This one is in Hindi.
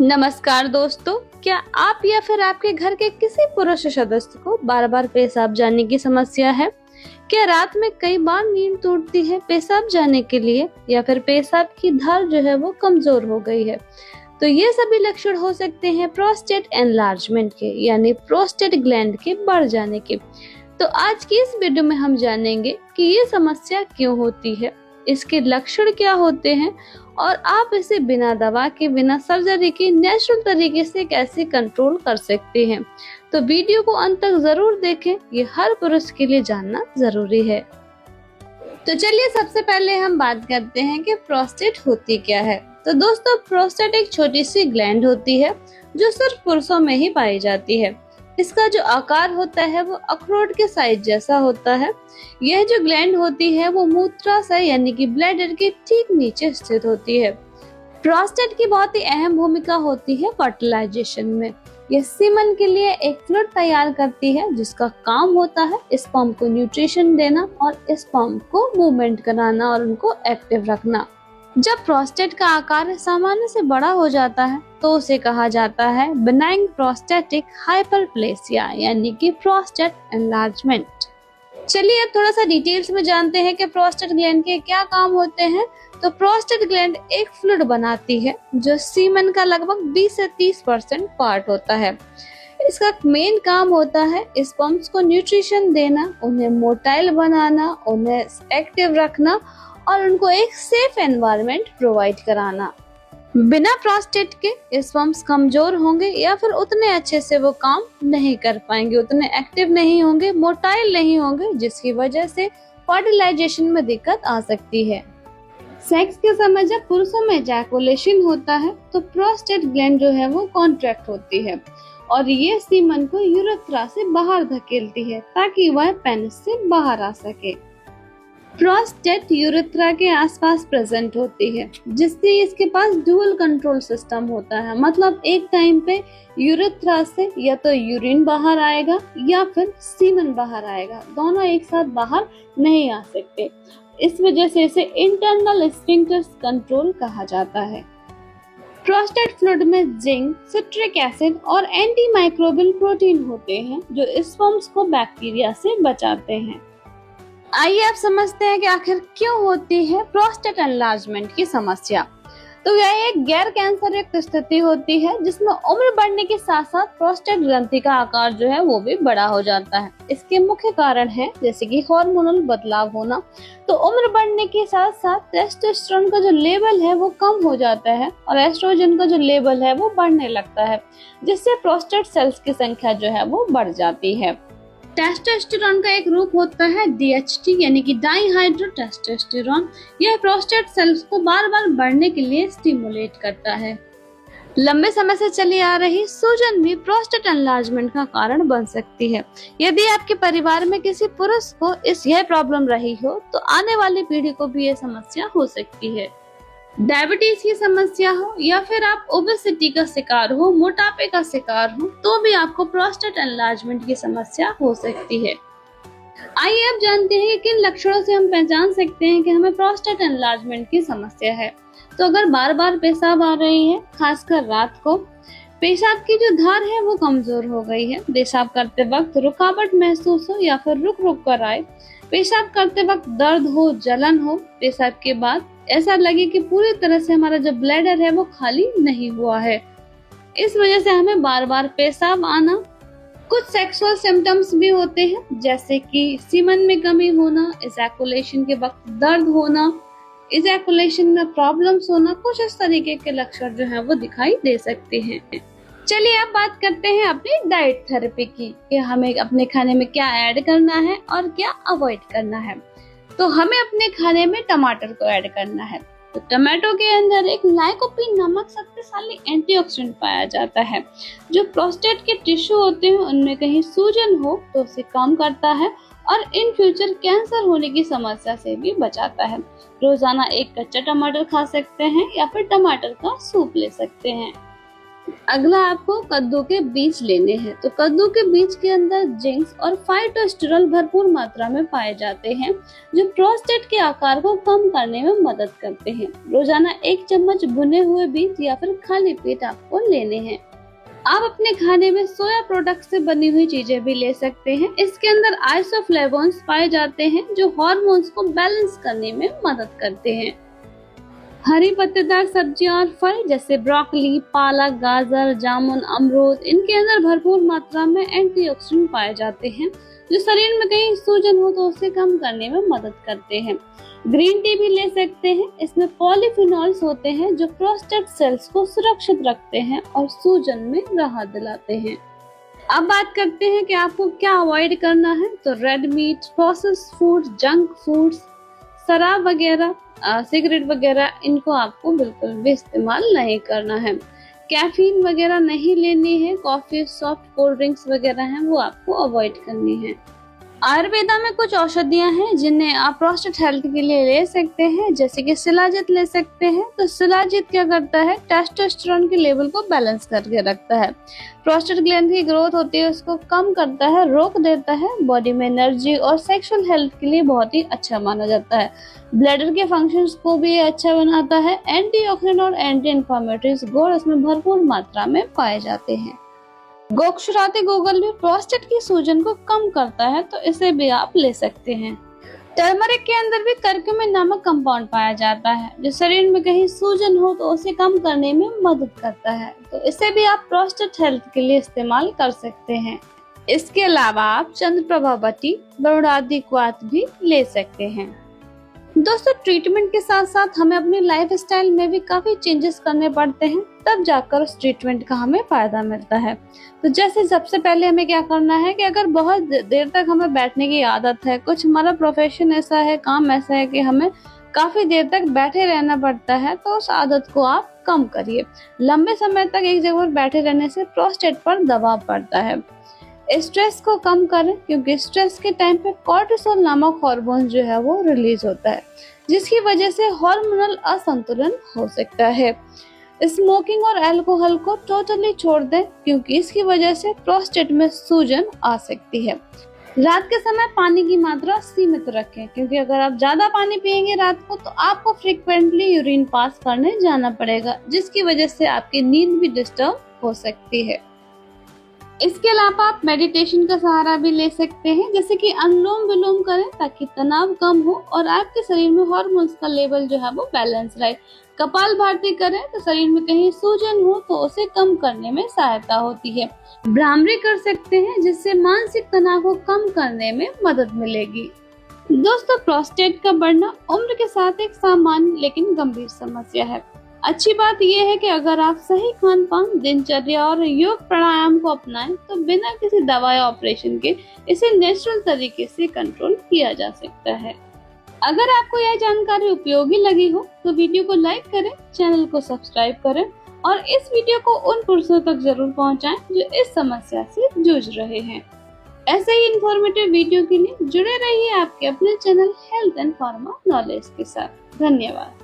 नमस्कार दोस्तों, क्या आप या फिर आपके घर के किसी पुरुष सदस्य को बार बार पेशाब जाने की समस्या है? क्या रात में कई बार नींद टूटती है पेशाब जाने के लिए, या फिर पेशाब की धार जो है वो कमजोर हो गई है? तो ये सभी लक्षण हो सकते हैं प्रोस्टेट एनलार्जमेंट के, यानी प्रोस्टेट ग्लैंड के बढ़ जाने के। तो आज की इस वीडियो में हम जानेंगे कि ये समस्या क्यों होती है, इसके लक्षण क्या होते हैं और आप इसे बिना दवा के, बिना सर्जरी के नेचुरल तरीके से कैसे कंट्रोल कर सकते हैं। तो वीडियो को अंत तक जरूर देखें, ये हर पुरुष के लिए जानना जरूरी है। तो चलिए सबसे पहले हम बात करते हैं कि प्रोस्टेट होती क्या है। तो दोस्तों, प्रोस्टेट एक छोटी सी ग्लैंड होती है जो सिर्फ पुरुषों में ही पाई जाती है। इसका जो आकार होता है वो अखरोट के साइज जैसा होता है। यह जो ग्लैंड होती है वो मूत्राशय यानी कि ब्लैडर के ठीक नीचे स्थित होती है। प्रोस्टेट की बहुत ही अहम भूमिका होती है फर्टिलाइजेशन में। यह सीमन के लिए एक फ्लूइड तैयार करती है जिसका काम होता है स्पर्म को न्यूट्रिशन देना और स्पर्म को मूवमेंट कराना और उनको एक्टिव रखना। जब प्रोस्टेट का आकार सामान्य से बड़ा हो जाता है तो उसे कहा जाता है बेनाइन प्रोस्टेटिक हाइपरप्लेसिया, यानी कि प्रोस्टेट एनलार्जमेंट। चलिए अब थोड़ा सा डिटेल्स में जानते हैं कि प्रोस्टेट ग्लैंड के क्या काम होते हैं। तो प्रोस्टेट ग्लैंड एक फ्लूइड बनाती है जो सीमन का लगभग 20 से 30% पार्ट होता है। इसका मेन काम होता है स्पर्म्स को न्यूट्रिशन देना, उन्हें मोटाइल बनाना, उन्हें एक्टिव रखना और उनको एक सेफ एनवायरनमेंट प्रोवाइड कराना। बिना प्रोस्टेट के स्पर्म्स कमजोर होंगे या फिर उतने अच्छे से वो काम नहीं कर पाएंगे, उतने एक्टिव नहीं होंगे, मोटाइल नहीं होंगे, जिसकी वजह से फर्टिलाइजेशन में दिक्कत आ सकती है। सेक्स के समय जब पुरुषों में इजैकुलेशन होता है तो प्रोस्टेट ग्लैंड जो है वो कॉन्ट्रैक्ट होती है और ये सीमन को यूरेथ्रा से बाहर धकेलती है ताकि वह पेनिस से बाहर आ सके। प्रोस्टेट यूरेथ्रा के आसपास प्रेजेंट होती है जिससे इसके पास डुअल कंट्रोल सिस्टम होता है। मतलब एक टाइम पे यूरेथ्रा से या तो यूरिन बाहर आएगा या फिर सीमन बाहर आएगा, दोनों एक साथ बाहर नहीं आ सकते। इस वजह से इसे इंटरनल स्फिंक्टर्स कंट्रोल कहा जाता है। प्रोस्टेट फ्लूइड में जिंक, सिट्रिक एसिड और एंटी माइक्रोबियल प्रोटीन होते हैं जो स्पर्म्स को बैक्टीरिया से बचाते हैं। आइए आप समझते हैं कि आखिर क्यों होती है प्रोस्टेट एनलार्जमेंट की समस्या। तो यह एक गैर कैंसर युक्त स्थिति होती है जिसमें उम्र बढ़ने के साथ साथ प्रोस्टेट ग्रंथि का आकार जो है वो भी बड़ा हो जाता है। इसके मुख्य कारण है जैसे कि हार्मोनल बदलाव होना। तो उम्र बढ़ने के साथ साथ टेस्टोस्टेरोन का जो लेवल है वो कम हो जाता है और एस्ट्रोजन का जो लेवल है वो बढ़ने लगता है, जिससे प्रोस्टेट सेल्स की संख्या जो है वो बढ़ जाती है। टेस्टोस्टेरोन का एक रूप होता है DHT, यानी कि डाईहाइड्रोटेस्टोस्टेरोन। यह प्रोस्टेट सेल्स को बार बार बढ़ने के लिए स्टिमुलेट करता है। लंबे समय से चली आ रही सूजन भी प्रोस्टेट एनलार्जमेंट का कारण बन सकती है। यदि आपके परिवार में किसी पुरुष को यह प्रॉब्लम रही हो तो आने वाली पीढ़ी को भी यह समस्या हो सकती है। डायबिटीज की समस्या हो या फिर आप ओबेसिटी का शिकार हो, मोटापे का शिकार हो, तो भी आपको प्रोस्टेट एनलार्जमेंट की समस्या हो सकती है। आइए अब जानते हैं कि किन लक्षणों से हम पहचान सकते हैं कि हमें प्रोस्टेट एनलार्जमेंट की समस्या है। तो अगर बार बार पेशाब आ रही है, खासकर रात को, पेशाब की जो धार है वो कमजोर हो गई है, पेशाब करते वक्त रुकावट महसूस हो या फिर रुक रुक कर आए, पेशाब करते वक्त दर्द हो, जलन हो, पेशाब के बाद ऐसा लगे कि पूरी तरह से हमारा जो ब्लैडर है वो खाली नहीं हुआ है, इस वजह से हमें बार बार पेशाब आना। कुछ सेक्सुअल सिम्टम्स भी होते हैं जैसे कि सीमन में कमी होना, इजैकुलेशन के वक्त दर्द होना, इजैकुलेशन में प्रॉब्लम्स होना, कुछ इस तरीके के लक्षण जो है वो दिखाई दे सकते हैं। चलिए अब बात करते हैं अपनी डाइट थेरेपी की कि हमें अपने खाने में क्या ऐड करना है और क्या अवॉइड करना है। तो हमें अपने खाने में टमाटर को ऐड करना है। तो टमाटो के अंदर एक लाइकोपीन नामक शक्तिशाली एंटीऑक्सीडेंट पाया जाता है जो प्रोस्टेट के टिश्यू होते हैं उनमें कहीं सूजन हो तो उसे कम करता है और इन फ्यूचर कैंसर होने की समस्या से भी बचाता है। रोजाना एक कच्चा टमाटर खा सकते हैं या फिर टमाटर का सूप ले सकते हैं। अगला आपको कद्दू के बीज लेने हैं। तो कद्दू के बीज के अंदर जिंक और फाइटोस्टेरोल भरपूर मात्रा में पाए जाते हैं, जो प्रोस्टेट के आकार को कम करने में मदद करते हैं। रोजाना 1 चम्मच भुने हुए बीज या फिर खाली पेट आपको लेने हैं। आप अपने खाने में सोया प्रोडक्ट से बनी हुई चीजें भी ले सकते हैं। इसके अंदर आइसोफ्लेवोन्स पाए जाते हैं, जो हार्मोन्स को बैलेंस करने में मदद करते हैं। हरी पत्तेदार सब्जियां और फल जैसे ब्रोकली, पालक, गाजर, जामुन, अमरूद, इनके अंदर भरपूर मात्रा में एंटीऑक्सीडेंट पाए जाते हैं, जो शरीर में कहीं सूजन हो तो उसे कम करने में मदद करते हैं। ग्रीन टी भी ले सकते हैं। इसमें पॉलीफिनॉल्स होते हैं, जो प्रोस्टेट सेल्स को सुरक्षित रखते हैं और सूजन में राहत दिलाते हैं। अब बात करते हैं कि आपको क्या अवॉइड करना है। तो red meat, processed food, junk foods, शराब वगैरह, सिगरेट वगैरह, इनको आपको बिल्कुल भी इस्तेमाल नहीं करना है। कैफीन वगैरह नहीं लेनी है। कॉफी, सॉफ्ट कोल्ड ड्रिंक्स वगैरह हैं, वो आपको अवॉइड करनी है। आयुर्वेदा में कुछ औषधियां हैं जिन्हें आप प्रोस्टेट हेल्थ के लिए ले सकते हैं, जैसे कि शिलाजीत ले सकते हैं। तो शिलाजीत क्या करता है, टेस्टोस्टेरोन के लेवल को बैलेंस करके रखता है। प्रोस्टेट ग्लैंड की ग्रोथ होती है उसको कम करता है, रोक देता है। बॉडी में एनर्जी और सेक्सुअल हेल्थ के लिए बहुत ही अच्छा माना जाता है। ब्लैडर के फंक्शंस को भी अच्छा बनाता है। एंटीऑक्सीडेंट और एंटी इन्फ्लेमेटरी गुण इसमें भरपूर मात्रा में पाए जाते हैं। गोक्षुराति गूगल भी प्रोस्टेट की सूजन को कम करता है, तो इसे भी आप ले सकते हैं। टर्मरिक के अंदर भी करक्यूमिन नामक कंपाउंड पाया जाता है, जो शरीर में कहीं सूजन हो तो उसे कम करने में मदद करता है, तो इसे भी आप प्रोस्टेट हेल्थ के लिए इस्तेमाल कर सकते हैं। इसके अलावा आप चंद्रप्रभा बटी, बरुड़ादी क्वाथ भी ले सकते हैं। दोस्तों, ट्रीटमेंट के साथ साथ हमें अपनी लाइफस्टाइल में भी काफी चेंजेस करने पड़ते हैं, तब जाकर उस ट्रीटमेंट का हमें फायदा मिलता है। तो जैसे सबसे पहले हमें क्या करना है कि अगर बहुत देर तक हमें बैठने की आदत है, कुछ हमारा प्रोफेशन ऐसा है, काम ऐसा है कि हमें काफी देर तक बैठे रहना पड़ता है, तो उस आदत को आप कम करिए। लंबे समय तक एक जगह पर बैठे रहने से प्रोस्टेट पर दबाव पड़ता है। स्ट्रेस को कम करें, क्योंकि स्ट्रेस के टाइम पे कॉर्टिसोल नामक हार्मोन जो है वो रिलीज होता है, जिसकी वजह से हार्मोनल असंतुलन हो सकता है। स्मोकिंग और अल्कोहल को टोटली छोड़ दें, क्योंकि इसकी वजह से प्रोस्टेट में सूजन आ सकती है। रात के समय पानी की मात्रा सीमित रखें, क्योंकि अगर आप ज्यादा पानी पिएंगे रात को तो आपको फ्रिक्वेंटली यूरिन पास करने जाना पड़ेगा, जिसकी वजह से आपकी नींद भी डिस्टर्ब हो सकती है। इसके अलावा आप मेडिटेशन का सहारा भी ले सकते हैं, जैसे कि अनुलोम विलोम करें ताकि तनाव कम हो और आपके शरीर में हार्मोन्स का लेवल जो है वो बैलेंस रहे। कपालभाति करें तो शरीर में कहीं सूजन हो तो उसे कम करने में सहायता होती है। भ्रामरी कर सकते हैं, जिससे मानसिक तनाव को कम करने में मदद मिलेगी। दोस्तों, प्रोस्टेट का बढ़ना उम्र के साथ एक सामान्य लेकिन गंभीर समस्या है। अच्छी बात यह है कि अगर आप सही खान पान, दिनचर्या और योग प्राणायाम को अपनाएं तो बिना किसी दवा या ऑपरेशन के इसे नेचुरल तरीके से कंट्रोल किया जा सकता है। अगर आपको यह जानकारी उपयोगी लगी हो तो वीडियो को लाइक करें, चैनल को सब्सक्राइब करें और इस वीडियो को उन पुरुषों तक जरूर पहुंचाएं जो इस समस्या से जूझ रहे हैं। ऐसे ही इंफॉर्मेटिव वीडियो के लिए जुड़े रहिए आपके अपने channel health and pharma knowledge के साथ। धन्यवाद।